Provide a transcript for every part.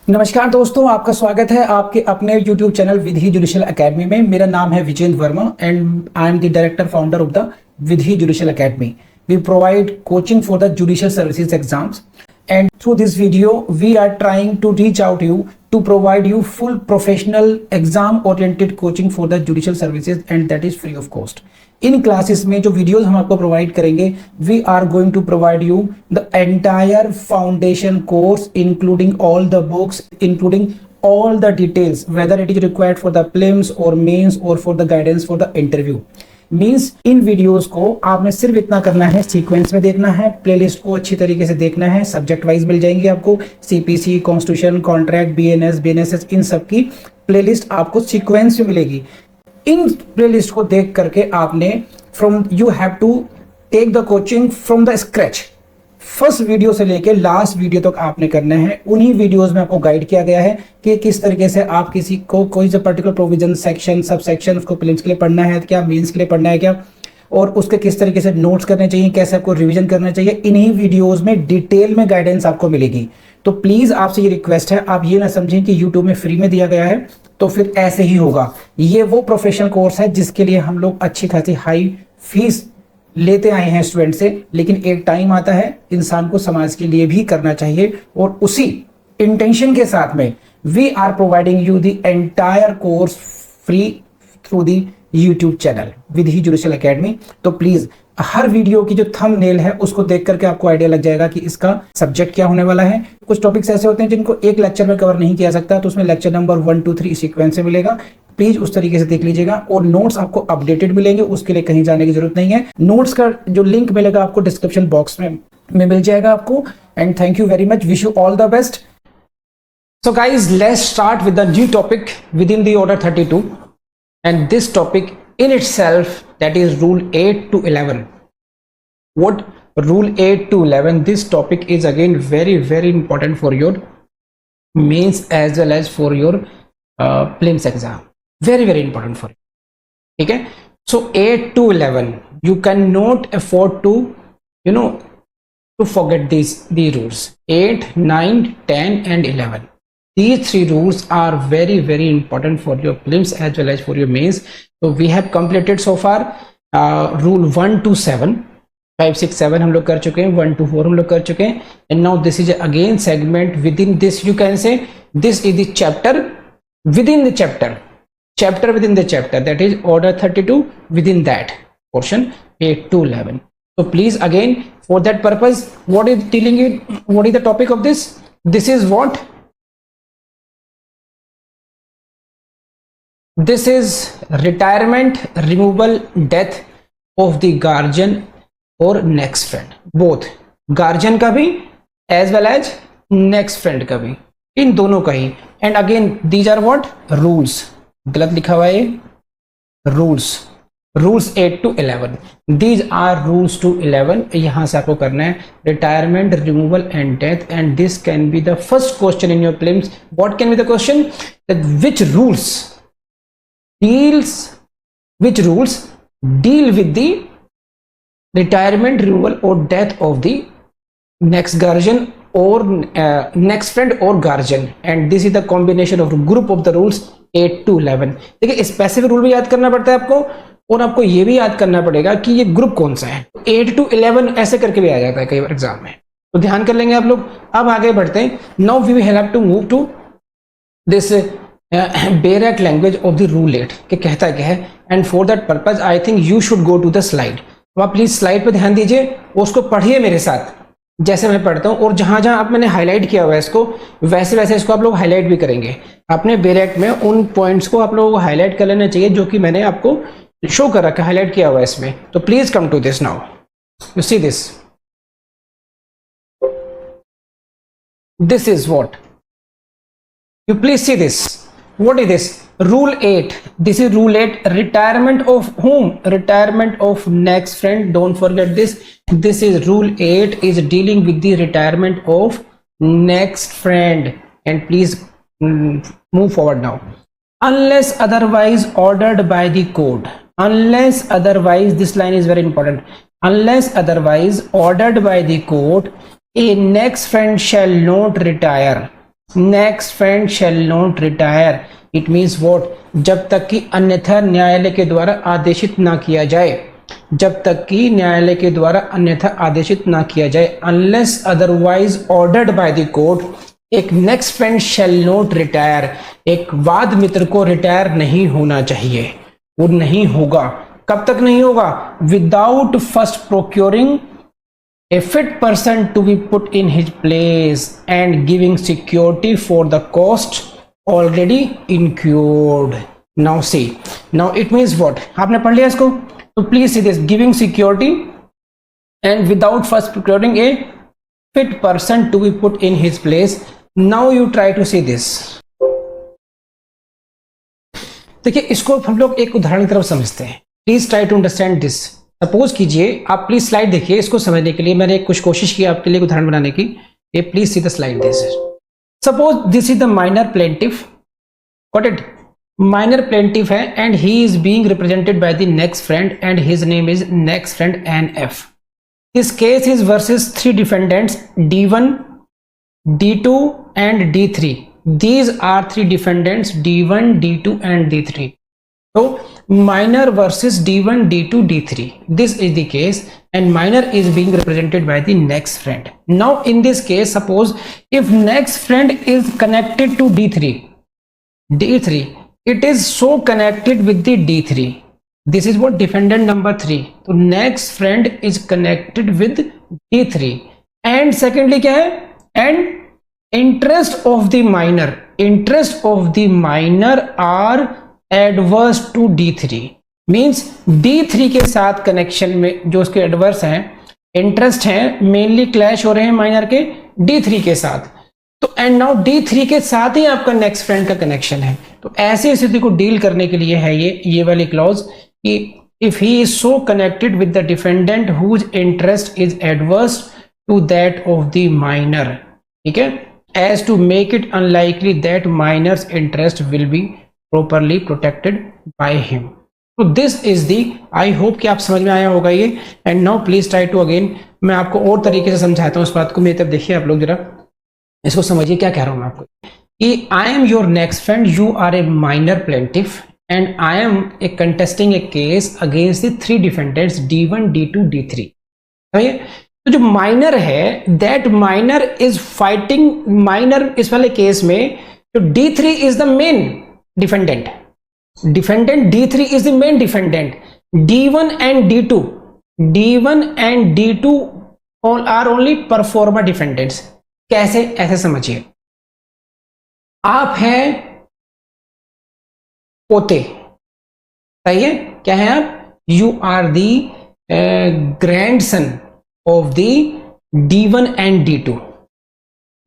नमस्कार दोस्तों, आपका स्वागत है आपके अपने YouTube channel Vidhi judicial academy में। मेरा नाम है Vijendra Verma and I am the director founder of the Vidhi judicial academy. We provide coaching for the judicial services exams, and through this video we are trying to reach out to you to provide you full professional exam oriented coaching for the judicial services, and that is free of cost. इन classes में जो videos हम आपको provide करेंगे, we are going to provide you the entire foundation course including all the books, including all the details, whether it is required for the prelims or mains or for the guidance for the interview. Means in videos को आपने सिर्फ इतना करना है, sequence में देखना है, playlist को अच्छी तरीके से देखना है। सब्जेक्ट वाइज मिल जाएंगे आपको, CPC, constitution, contract, BNS, BNSS, इन सब की प्लेलिस्ट आपको सीक्वेंस में मिलेगी। इन प्लेलिस्ट को देख करके आपने you have to take the coaching from the scratch. First video से लेके लास्ट वीडियो तक आपने करना है। उन्हीं वीडियोस में आपको गाइड किया गया है कि किस तरीके से आप किसी को कोई सा particular provision, section, sub section उसको प्रीलिम्स के लिए पढ़ना है क्या, मेंस के लिए पढ़ना है क्या, और उसके किस तरीके से नोट्स करने चाहिए, कैसे आपको रिवीजन करना चाहिए। इन्हीं वीडियोस में डिटेल में गाइडेंस आपको मिलेगी। तो प्लीज आपसे ये रिक्वेस्ट है, आप ये ना समझें कि यूट्यूब में फ्री में दिया गया है तो फिर ऐसे ही होगा। ये वो प्रोफेशनल कोर्स है जिसके लिए हम लोग अच्छी खासी हाई फीस लेते आए हैं स्टूडेंट से, लेकिन एक टाइम आता है इंसान को समाज के लिए भी करना चाहिए, और उसी इंटेंशन के साथ में we are providing you the entire course free through the YouTube channel Vidhi judicial academy. तो प्लीज हर वीडियो की जो थंबनेल है उसको देख करके आपको आइडिया लग जाएगा कि इसका सब्जेक्ट क्या होने वाला है। कुछ टॉपिक्स ऐसे होते हैं जिनको एक लेक्चर में कवर नहीं किया सकता, तो उसमें लेक्चर नंबर 1, 2, 3 सीक्वेंस से मिलेगा। प्लीज उस तरीके से देख लीजिएगा, और नोट्स आपको अपडेटेड मिलेंगे, उसके लिए कहीं जाने की जरूरत नहीं है। नोट्स का जो लिंक मिलेगा आपको डिस्क्रिप्शन बॉक्स में मिल जाएगा आपको। And thank you very much, wish you all the best. So guys, let's start with the new topic with in the order 32, and this topic in itself, that is rule 8 to 11. What rule 8 to 11, this topic is again very important for your mains as well as for your prelims exam. Very important for you. ठीक है? So 8 to 11, you cannot afford to to forget the rules 8, 9, 10 and 11. These 3 rules are very important for your prelims as well as for your mains. So we have completed so far rule 1 to 7, 5, 6, 7 हम लोग कर चुके हैं, 1 to 4 हम लोग कर चुके हैं, and now this is again segment within this. You can say this is the chapter within the chapter within the chapter, that is order 32 within that portion 8 to 11. So please again, for that purpose, what is the topic of this? This is what? This is retirement, removal, death of the guardian or next friend, both guardian का भी as well as next friend का भी, इन दोनों का ही। and again these are what? rules, गलत लिखा हुआ है, rules 8 to 11, these are rules to 11। यहां से आपको करना है retirement, removal and death, and this can be the first question in your prelims. What can be the question? that which rules deal with the retirement, removal or death of the next guardian or next friend or guardian, and this is the combination of group of the rules 8 to 11। देखिए, specific rule भी याद करना पड़ता है आपको, और आपको ये भी याद करना पड़ेगा कि ये ग्रुप कौन सा है। 8 to 11 ऐसे करके भी आ जाता है कई बार एग्जाम में, तो ध्यान कर लेंगे आप लोग। अब आगे बढ़ते हैं। Now we will have to move to this bare act language of the rule 8 के कहता क्या है, and for that purpose I think you should go to the slide. तो आप प्लीज स्लाइड पे ध्यान दीजिए, उसको पढ़िए मेरे साथ जैसे मैं पढ़ता हूँ, और जहां जहां आप मैंने हाईलाइट किया हुआ है इसको, वैसे इसको आप लोग हाईलाइट भी करेंगे। अपने बेयर एक्ट में उन पॉइंट्स को आप लोगों को हाईलाइट कर लेना चाहिए जो कि मैंने आपको शो कर रखा, हाईलाइट किया हुआ है इसमें। तो please come to this now, you see this, is what you please see this. What is this? Rule 8. This is rule 8. Retirement of whom? Retirement of next friend. Don't forget this. This is rule 8 is dealing with the retirement of next friend. And please move forward now. Unless otherwise ordered by the code. Unless otherwise, this line is very important. Unless otherwise ordered by the court, a next friend shall not retire next friend shall not retire, it means what, जब तक कि अन्यथा न्यायालय के द्वारा आदेशित ना किया जाए, जब तक कि न्यायालय के द्वारा अन्यथा आदेशित ना किया जाए, unless otherwise ordered by the court, एक next friend shall not retire, एक वाद मित्र को रिटायर नहीं होना चाहिए, वो नहीं होगा। कब तक नहीं होगा? Without first procuring a fit person to be put in his place and giving security for the cost already incurred. Now see, now it means what? आपने पढ़ लिया इसको? तो please see this, giving security and without first procuring a fit person to be put in his place. Now you try to see this. देखिए इसको हम लोग एक उदाहरण की तरफ समझते हैं। Please try to understand this. Suppose कीजिए, आप प्लीज स्लाइड देखिए, इसको समझने के लिए मैंने कुछ कोशिश की आपके लिए उदाहरण बनाने की। ये please see the slide this. Suppose this is the minor plaintiff, got it, minor plaintiff है and he is being represented by the next friend and his name is next friend NF. This case is versus 3 defendants D1, D2 and D3. These are 3 defendants D1, D2 and D3. So minor versus D1, D2, D3. This is the case and minor is being represented by the next friend. Now in this case, suppose if next friend is connected to D3, it is so connected with the D3. This is what defendant number 3. So next friend is connected with D3. And secondly क्या है? And interest of the minor are adverse to D3, means D3 के साथ connection में जो उसके adverse हैं, interest हैं, mainly clash हो रहे हैं माइनर के D3 के साथ। तो एंड नाउ D3 के साथ ही आपका नेक्स्ट फ्रेंड का कनेक्शन है। तो ऐसी स्थिति को डील करने के लिए है ये वाली क्लॉज कि if he is so connected with the defendant whose interest is adverse to that of the minor, ठीक है, as to make it unlikely that minor's interest will be properly protected by him. So this is the, I hope कि आप समझ में आया होगा ये। and now please try to again, मैं आपको और तरीके से समझाता हूँ इस बात को। मेरी तरफ देखिए आप लोग जरा, इसको समझिए क्या कह रहा हूँ मैं आपको कि I am your next friend, you are a minor plaintiff and I am contesting a case against the 3 defendants D1, D2, D3. तो जो माइनर है, that minor is fighting, minor इस वाले केस में जो D3 is the main defendant D3 is the main defendant. D1 and D2 all are only pro forma defendants. कैसे? ऐसे समझिए, आप हैं पोते, सही है, क्या है आप? You are the grandson of the D1 and D2,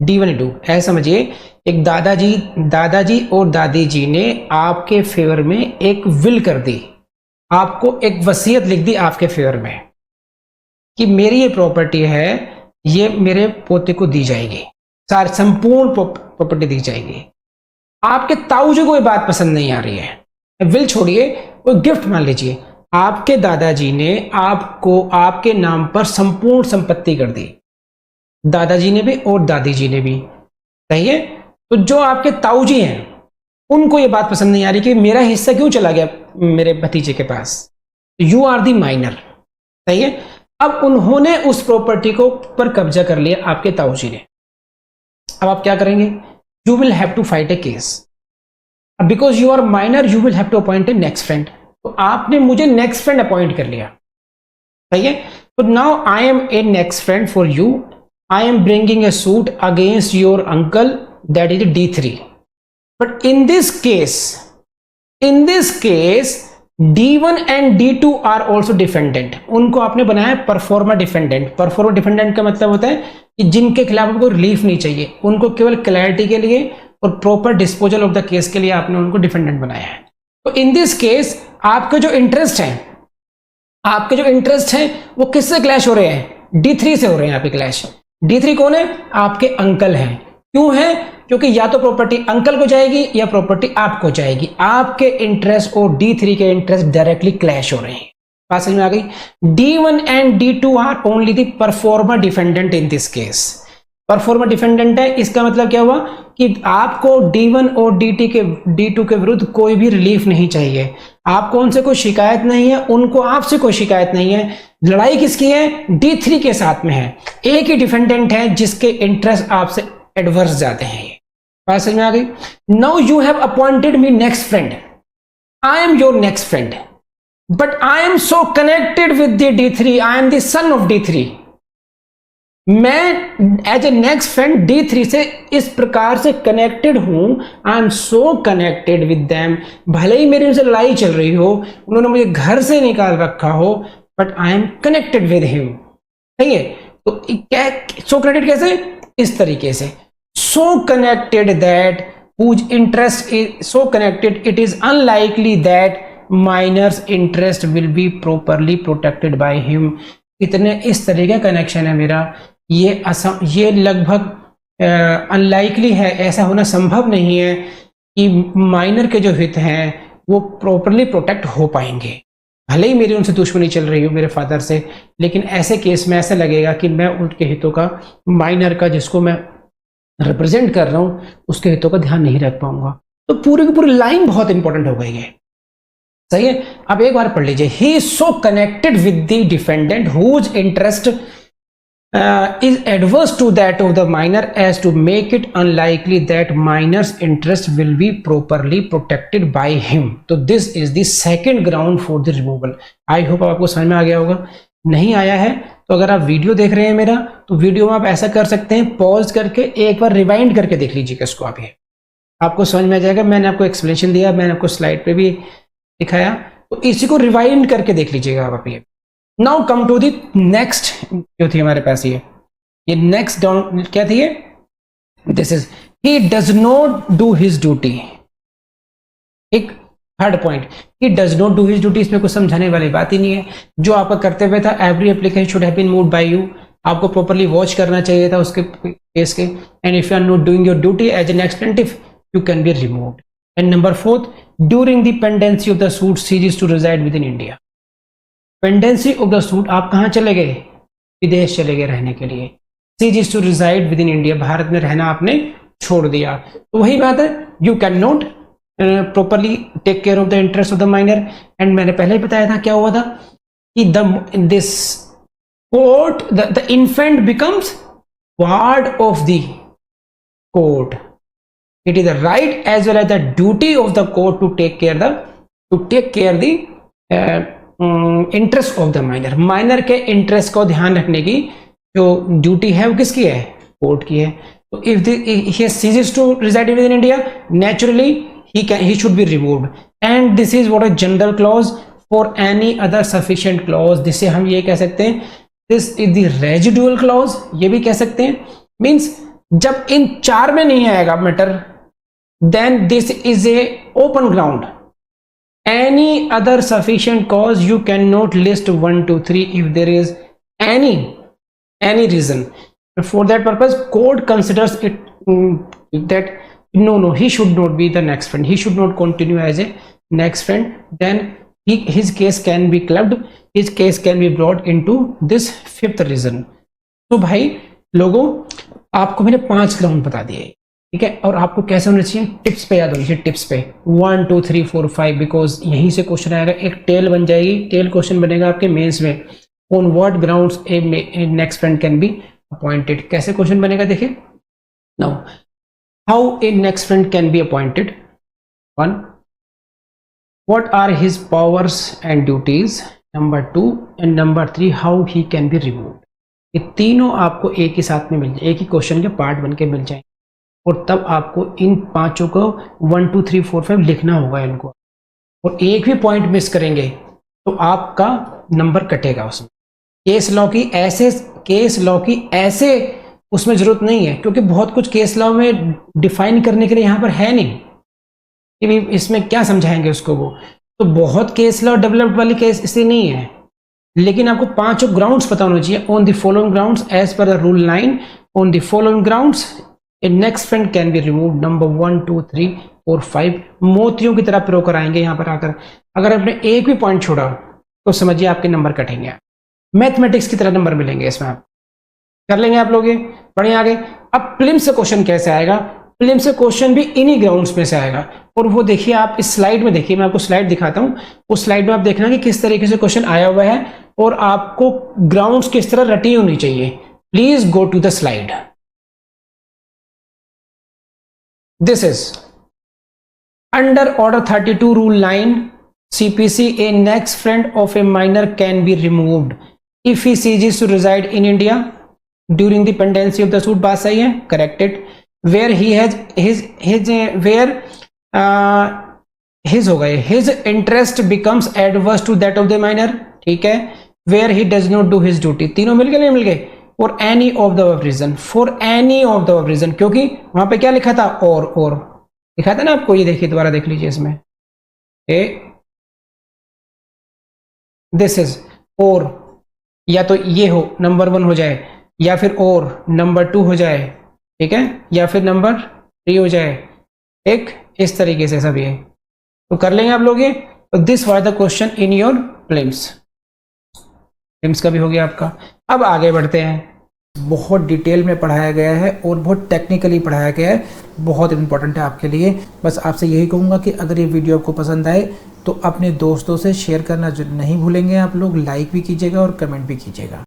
ऐसा समझिए, एक दादाजी और दादी जी ने आपके फेवर में एक विल कर दी, आपको एक वसीयत लिख दी आपके फेवर में कि मेरी ये प्रॉपर्टी है, ये मेरे पोते को दी जाएगी, सारी संपूर्ण प्रॉपर्टी दी जाएगी। आपके ताऊजी को ये बात पसंद नहीं आ रही है, विल छोड़िए, वो गिफ्ट मान लीजिए, आपके दादाजी ने आपको आपके नाम पर संपूर्ण संपत्ति कर दी, दादाजी ने भी और दादी जी ने भी, सही है। तो जो आपके ताऊजी हैं उनको ये बात पसंद नहीं आ रही कि मेरा हिस्सा क्यों चला गया मेरे भतीजे के पास, यू आर दी माइनर, सही है। अब उन्होंने उस प्रॉपर्टी को पर कब्जा कर लिया आपके ताऊजी ने। अब आप क्या करेंगे? You will have to fight a case, because you are minor, you will have to appoint a next friend. तो आपने मुझे नेक्स्ट फ्रेंड अपॉइंट कर लिया, सही है। तो now I am a next friend for you, I am bringing a suit against your uncle, that is D3. But in this case, D1 and D2 are also defendant. उनको आपने बनाया pro forma defendant. Pro forma defendant का मतलब होता है कि जिनके खिलाफ आपको रिलीफ नहीं चाहिए, उनको केवल क्लैरिटी के लिए और proper disposal of the case के लिए आपने उनको डिफेंडेंट बनाया है। तो इन दिस केस आपके जो इंटरेस्ट हैं वो किससे क्लैश हो रहे हैं? D3 से हो रहे हैं आपके क्लैश। D3 कौन है? आपके अंकल हैं। क्यों है? क्योंकि या तो प्रॉपर्टी अंकल को जाएगी या प्रॉपर्टी आपको जाएगी। आपके इंटरेस्ट और D3 के इंटरेस्ट डायरेक्टली क्लैश हो रहे हैं। बात समझ में आ गई? D1 and D2 are only the proforma defendant in this case. Proforma defendant है, इसका मतलब क्या हुआ कि आपको D1 और D2 के विरुद्ध कोई भी रिलीफ नहीं चाहिए, आपको उनसे कोई शिकायत नहीं है, उनको आपसे कोई शिकायत नहीं है। लड़ाई किसकी है? D3 के साथ में है। एक ही डिफेंडेंट है जिसके इंटरेस्ट आपसे एडवर्स जाते हैं। ये बात समझ में आ गई? Now you have appointed me next friend, I am your next friend, but I am so connected with the D3, I am the son of D3। मैं as a next friend D3 से इस प्रकार से connected हूं, I am so connected with them, भले ही मेरी उनसे लड़ाई चल रही हो, उन्होंने मुझे घर से निकाल रखा हो, but I am connected with him. सही है? तो क्या सो कनेक्टेड कैसे? इस तरीके से, सो connected that whose interest is so connected it is unlikely that minor's interest will be properly protected by him। इतने इस तरह का कनेक्शन है मेरा, ये लगभग अनलाइकली है, ऐसा होना संभव नहीं है कि माइनर के जो हित हैं वो प्रॉपरली प्रोटेक्ट हो पाएंगे। भले ही मेरी उनसे दुश्मनी चल रही हो मेरे फादर से, लेकिन ऐसे केस में ऐसा लगेगा कि मैं उनके हितों का, माइनर का जिसको मैं रिप्रेजेंट कर रहा हूं, उसके हितों का ध्यान नहीं रख पाऊंगा। तो पूरी की पूरी लाइन बहुत इंपॉर्टेंट हो गई है। सही है? अब एक बार पढ़ लीजिए, he is so connected with the defendant whose interest is adverse to that of the minor as to make it unlikely that minor's interest will be properly protected by him। तो this is the second ground for the removal। I hope आपको समझ में आ गया होगा। नहीं आया है तो अगर आप वीडियो देख रहे हैं मेरा, तो वीडियो में आप ऐसा कर सकते हैं, पॉज करके एक बार रिवाइंड करके देख लीजिएगा इसको, आप ये आपको समझ में आ जाएगा। मैंने आपको एक्सप्लेनेशन दिया, मैंने आपको स्लाइड पे भी दिखाया, तो इसी को रिवाइंड करके देख लीजिएगा आप ये। Now come to the next जो थी हमारे पास, ये नेक्स्ट डाउन क्या थी ये? This is he does not do his duty. एक third point, he does not do his duty, इसमें कुछ समझाने वाली बात ही नहीं है। जो आपका कर्तव्य था, every application should have been moved by you, आपको प्रॉपर्ली वॉच करना चाहिए था उसके केस के। And if you are not doing your duty as an expletive, you can be removed. And number fourth, during the pendency of the suit सीरीज to reside within India. Pendency of the suit, आप कहां चले गए? विदेश चले गए रहने के लिए। सीरीज to reside within India, भारत में रहना आपने छोड़ दिया। तो वही बात है, you can not properly take care of the interest of the minor. And मैंने पहले ही बताया था क्या हुआ था कि this court, the infant becomes ward of the court. It is the right as well as the duty of the court to take care the interest of the minor. Minor के इंटरेस्ट को ध्यान रखने की जो duty है वो किसकी है? कोर्ट की है। तो if he ceases to reside within India, naturally he should be removed। and this is what a general clause for any other sufficient clause, जिसे हम ये कह सकते हैं this is the residual clause, ये भी कह सकते हैं। मीन्स जब इन चार में नहीं आएगा matter, then this is a open ground। any other sufficient cause you cannot list 1 2 3 if there is any reason for that purpose court considers it that no he should not be the next friend, he should not continue as a next friend, then his case can be clubbed, his case can be brought into this fifth reason। तो भाई लोगों, आपको मैंने 5 ground बता दिए, ठीक है? और आपको कैसे होना चाहिए? टिप्स पे याद होनी चाहिए, टिप्स पे 1 2 3 4 5, बिकॉज यहीं से क्वेश्चन आएगा। एक टेल बन जाएगी, टेल क्वेश्चन बनेगा आपके मेंस में। On what grounds a next friend can be appointed, कैसे क्वेश्चन बनेगा देखिए। Now how a next friend can be appointed. 1, what are his powers and duties. Number 2 and number 3, how he can be removed. ये तीनों आपको एक ही साथ में मिल जाए, एक ही क्वेश्चन के पार्ट बन के मिल जाए, और तब आपको इन पांचों को 1 2 3 4 5 लिखना होगा इनको। और एक भी पॉइंट मिस करेंगे तो आपका नंबर कटेगा उसमें। केस लॉ की ऐसे उसमें जरूरत नहीं है, क्योंकि बहुत कुछ केस लॉ में डिफाइन करने के लिए यहाँ पर है नहीं कि इसमें क्या समझाएंगे उसको वो। तो बहुत केस लॉ डेवलप्ड वाली केस इसलिए नहीं है, लेकिन आपको 5 ग्राउंड्स पता होना चाहिए। On the following grounds as per the rule 9, on the following grounds a next friend can be removed. Number 1 2 3 4 5 मोतियों की तरह प्रयोग कराएंगे यहाँ पर आकर। अगर आपने एक भी पॉइंट छोड़ा तो समझिए आपके नंबर कटेंगे, मैथमेटिक्स की तरह नंबर मिलेंगे इसमें। आप कर लेंगे आप लोग ये। बढ़िया आगे। अब प्रीलिम्स से क्वेश्चन कैसे आएगा, प्रीलिम्स से क्वेश्चन भी इन्हीं ग्राउंड्स में से आएगा, और वो देखिए आप इस स्लाइड में देखिए, मैं आपको स्लाइड दिखाता हूं, उस स्लाइड में आप देखना कि किस तरीके से क्वेश्चन आया हुआ है और आपको ग्राउंड्स किस तरह रटी होनी चाहिए। Please go to the slide. This is under order 32 rule 9 CPC, a next friend of a minor can be removed if he ceases to reside in India during the pendency of the suit। बात सही है, corrected। where he has his हो गए, his interest becomes adverse to that of the minor, ठीक है। where he does not do his duty, तीनों मिल गए, नहीं मिल गए। for any of the above reason, for any of the above reason, क्योंकि वहां पे क्या लिखा था, और लिखा था ना आपको, ये देखिए दोबारा देख लीजिए इसमें, दिस इज, और या तो ये हो नंबर 1 हो जाए, या फिर और नंबर 2 हो जाए, ठीक है, या फिर नंबर 3 हो जाए, एक इस तरीके से सब ये तो कर लेंगे आप लोग ये। तो this was the question in your prelims. Prelims का भी हो गया आपका। अब आगे बढ़ते हैं। बहुत डिटेल में पढ़ाया गया है और बहुत टेक्निकली पढ़ाया गया है, बहुत इंपॉर्टेंट है आपके लिए। बस आपसे यही कहूँगा कि अगर ये वीडियो आपको पसंद आए तो अपने दोस्तों से शेयर करना नहीं भूलेंगे आप लोग, लाइक भी कीजिएगा और कमेंट भी कीजिएगा।